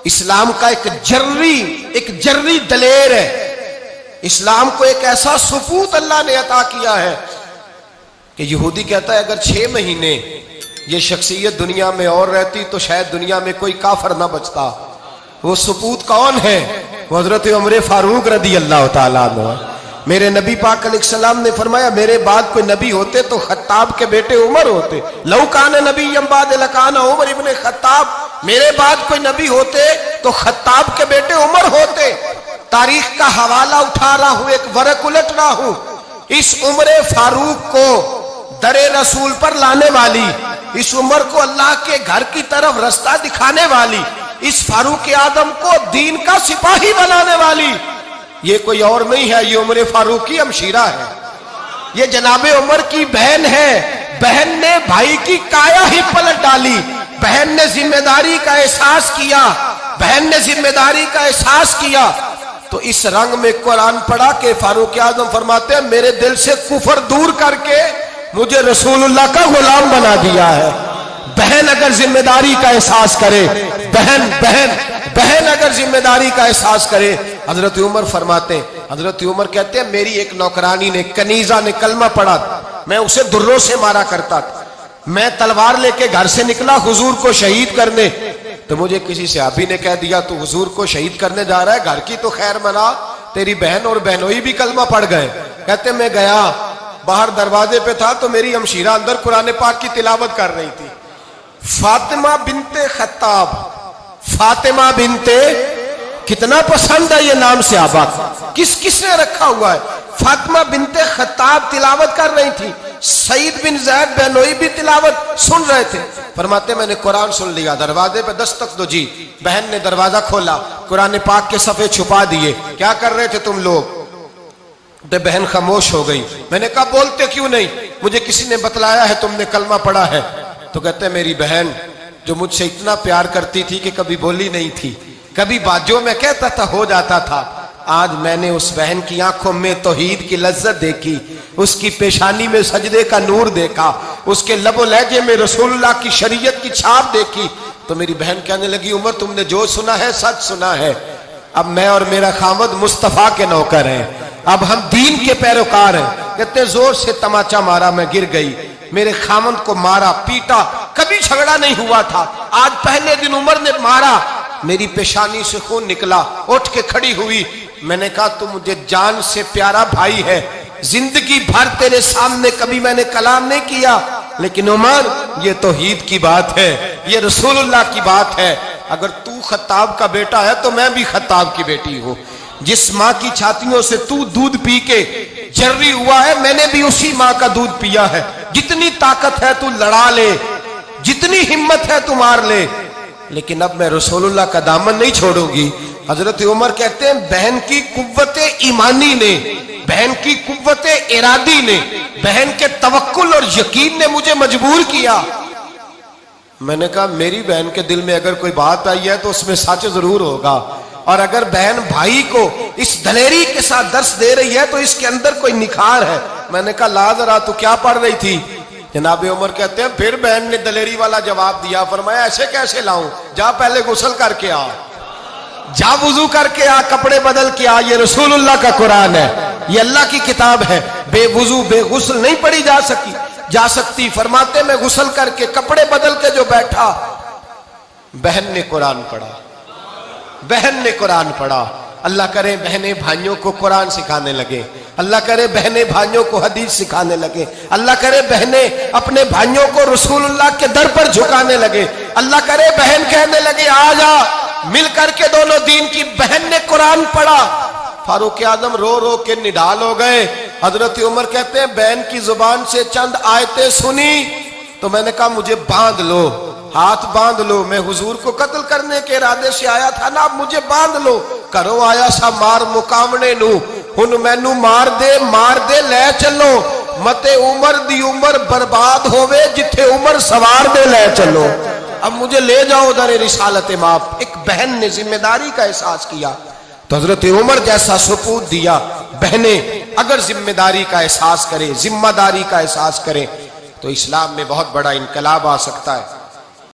اسلام کا ایک جرری دلیر ہے. اسلام کو ایک ایسا سپوت اللہ نے عطا کیا ہے کہ یہودی کہتا ہے اگر 6 مہینے یہ شخصیت دنیا میں اور رہتی تو شاید دنیا میں کوئی کافر نہ بچتا. وہ سپوت کون ہے؟ وہ حضرت عمر فاروق رضی اللہ تعالیٰ عنہ. میرے نبی پاک علیہ السلام نے فرمایا میرے بعد کوئی نبی ہوتے تو خطاب کے بیٹے عمر ہوتے. لو کان نبی بعد لکان عمر ابن خطاب. میرے بعد کوئی نبی ہوتے تو خطاب کے بیٹے عمر ہوتے. تاریخ کا حوالہ اٹھا رہا ہوں, ایک ورق الٹ رہا ہوں. اس عمر فاروق کو در رسول پر لانے والی, اس عمر کو اللہ کے گھر کی طرف رستہ دکھانے والی, اس فاروق اعظم کو دین کا سپاہی بنانے والی, یہ کوئی اور نہیں ہے, یہ عمر فاروق کی ہمشیرہ ہے. یہ جناب عمر کی بہن ہے. بہن نے بھائی کی کایا ہی پلٹ ڈالی. بہن نے ذمہ داری کا احساس کیا. بہن نے ذمہ داری کا احساس کیا تو اس رنگ میں قرآن پڑھا کہ فاروق اعظم فرماتے ہیں میرے دل سے کفر دور کر کے مجھے رسول اللہ کا غلام بنا دیا ہے. بہن اگر ذمہ داری کا احساس کرے, بہن اگر ذمہ داری کا احساس کرے. حضرت عمر فرماتے ہیں, حضرت عمر کہتے ہیں میری ایک نوکرانی نے, کنیزہ نے کلمہ پڑھا, میں اسے دروں سے مارا کرتا تھا. میں تلوار لے کے گھر سے نکلا حضور کو شہید کرنے, تو مجھے کسی صحابی نے کہہ دیا تو حضور کو شہید کرنے جا رہا ہے, گھر کی تو خیر منا, تیری بہن اور بہنوئی بھی کلمہ پڑھ گئے. کہتے میں گیا, باہر دروازے پہ تھا تو میری ہمشیرہ اندر قرآن پاک کی تلاوت کر رہی تھی. فاطمہ بنت خطاب, فاطمہ بنت, کتنا پسند ہے یہ نام صحابہ, کس نے رکھا ہوا ہے. فاطمہ بنت خطاب تلاوت کر رہی تھی. سعید بن زید بہنوئی بھی تلاوت سن رہے تھے. فرماتے میں نے قرآن سن لیا, دروازے پہ دستک دو جی. بہن نے دروازہ کھولا, قرآن پاک کے صفحے چھپا دیے. کیا کر رہے تھے تم لوگ؟ بہن خاموش ہو گئی. میں نے کہا بولتے کیوں نہیں؟ مجھے کسی نے بتلایا ہے تم نے کلمہ پڑھا ہے. تو کہتے ہیں میری بہن جو مجھ سے اتنا پیار کرتی تھی کہ کبھی بولی نہیں تھی, کبھی بات جو میں کہتا تھا ہو جاتا تھا, آج میں نے اس بہن کی آنکھوں میں توحید کی لذت دیکھی, اس کی پیشانی میں سجدے کا نور دیکھا, اس کے لب و لہجے میں رسول اللہ کی شریعت کی چھاپ دیکھی. تو میری بہن کہنے لگی عمر تم نے جو سنا ہے سچ سنا ہے. اب میں اور میرا خاوند مصطفیٰ کے نوکر ہیں, اب ہم دین کے پیروکار ہیں. کہتے زور سے تماچا مارا, میں گر گئی. میرے خاوند کو مارا پیٹا, کبھی جھگڑا نہیں ہوا تھا, آج پہلے دن عمر نے مارا. میری پیشانی سے خون نکلا, اٹھ کے کھڑی ہوئی. میں نے کہا تو مجھے جان سے پیارا بھائی ہے, زندگی بھر تیرے سامنے کبھی میں نے کلام نہیں کیا, لیکن عمر یہ توحید کی بات ہے, یہ رسول اللہ کی بات ہے. اگر تو خطاب کا بیٹا ہے تو میں بھی خطاب کی بیٹی ہوں. جس ماں کی چھاتیوں سے تو دودھ پی کے جرری ہوا ہے, میں نے بھی اسی ماں کا دودھ پیا ہے. جتنی طاقت ہے تو لڑا لے, جتنی ہمت ہے تو مار لے, لیکن اب میں رسول اللہ کا دامن نہیں چھوڑوں گی. حضرت عمر کہتے ہیں بہن کی قوت ایمانی نے, بہن کی قوت ارادی نے, بہن کے توکل اور یقین نے مجھے مجبور کیا. میں نے کہا میری بہن کے دل میں اگر کوئی بات آئی ہے تو اس میں سچ ضرور ہوگا, اور اگر بہن بھائی کو اس دلیری کے ساتھ درس دے رہی ہے تو اس کے اندر کوئی نکھار ہے. میں نے کہا لا ذرا تو کیا پڑھ رہی تھی؟ جناب عمر کہتے ہیں پھر بہن نے دلیری والا جواب دیا. فرمایا ایسے کیسے لاؤں, جا پہلے غسل کر کے آ, جا وضو کر کے آ, کپڑے بدل کے آ. یہ رسول اللہ کا قرآن ہے, یہ اللہ کی کتاب ہے. بے وضو بے غسل نہیں پڑھی جا سکتی. فرماتے میں غسل کر کے کپڑے بدل کے جو بیٹھا, بہن نے قرآن پڑھا, بہن نے قرآن پڑھا. اللہ کرے بہنیں بھائیوں کو قرآن سکھانے لگے, اللہ کرے بہنیں بھائیوں کو حدیث سکھانے لگے, اللہ کرے بہنیں اپنے بھائیوں کو رسول اللہ کے در پر جھکانے لگے, اللہ کرے بہن کہنے لگے آ جا مل کر کے دونوں دین کی. بہن نے قرآن پڑھا. فاروق اعظم رو رو کے نڈال ہو گئے. حضرت عمر کہتے ہیں بہن کی زبان سے چند آیتیں سنی تو میں نے کہا مجھے باندھ لو, ہاتھ باندھ لو, میں حضور کو قتل کرنے کے ارادے سے آیا تھا نا, اب مجھے باندھ لو. کرو آیا سا مار مقامنے نو, ہن مینو مار دے لے چلو, متے عمر دی عمر برباد ہوئے جتھے عمر سوار دے لے چلو. اب مجھے لے جاؤ در رسالت ماپ. ایک بہن نے ذمہ داری کا احساس کیا تو حضرت عمر جیسا سپوت دیا. بہنیں اگر ذمہ داری کا احساس کریں, ذمہ داری کا احساس کریں تو اسلام میں بہت بڑا انقلاب آ سکتا ہے.